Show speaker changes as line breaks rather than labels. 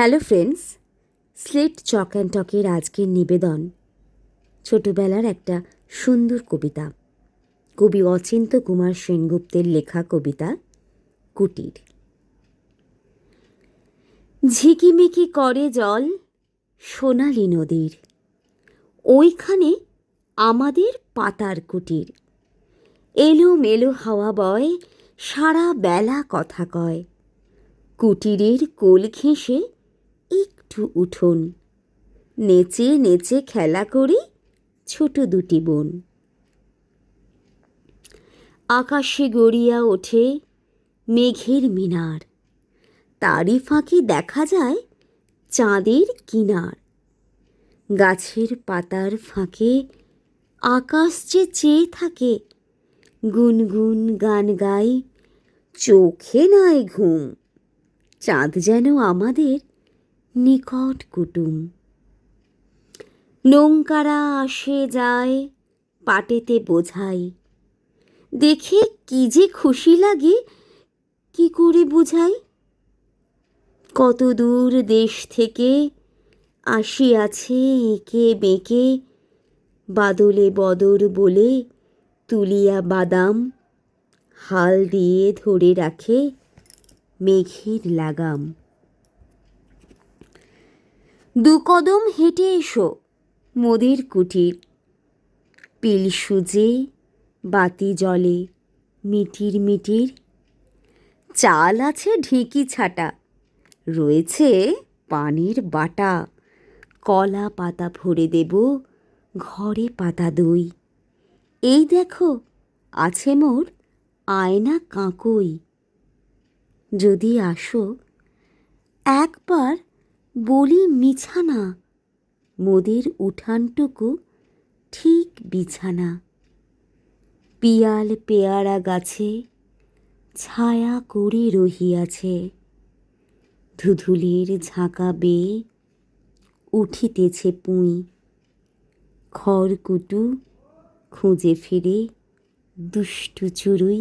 Hello friends, slate chalk and টকের আজকের নিবেদন ছোটবেলার একটা সুন্দর কবিতা, কবি অচিন্ত্য কুমার সেনগুপ্তের লেখা কবিতা কুটির। ঝিকিমিকি করে জল সোনালি নদীর, ওইখানে আমাদের পাতার কুটির। এলো মেলো হাওয়া বয়, সারা বেলা কথা কয়। কুটিরের কোল ঘেঁষে একটু উঠোন, নেচে নেচে খেলা করি ছোট দুটি বোন। আকাশে গড়িয়া ওঠে মেঘের মিনার, তারই ফাঁকে দেখা যায় চাঁদের কিনার। গাছের পাতার ফাঁকে আকাশ যে চেয়ে থাকে, গুনগুন গান গায়, চোখে নয় ঘুম। চাঁদ যেন আমাদের নিকট কুটুম। নৌকারা আসে যায় পাটেতে বোঝাই, দেখে কি যে খুশি লাগে কি করে বুঝাই। কত দূর দেশ থেকে আসিয়াছে এঁকে বেঁকে, বাদলে বদর বলে তুলিয়া বাদাম, হাল দিয়ে ধরে রাখে মেঘের লাগাম। দু কদম হেঁটে এসো মোদের কুটির, পিল সুজে বাতি জলে মিটির মিটির। চাল আছে ঢেঁকি ছাটা, রয়েছে পানির বাটা। কলা পাতা ভরে দেব ঘরে পাতা দই। এই দেখো আছে মোর আয়না কাঁকই। যদি আসো একবার বলি মিছানা, মোদের উঠানটুকু ঠিক বিছানা। পিয়াল পেয়ারা গাছে ছায়া করে রহিয়াছে, ধুধুলের ঝাঁকা বেয়ে উঠিতেছে পুঁই। খড়কুটু খুঁজে ফিরে দুষ্টু চড়ুই।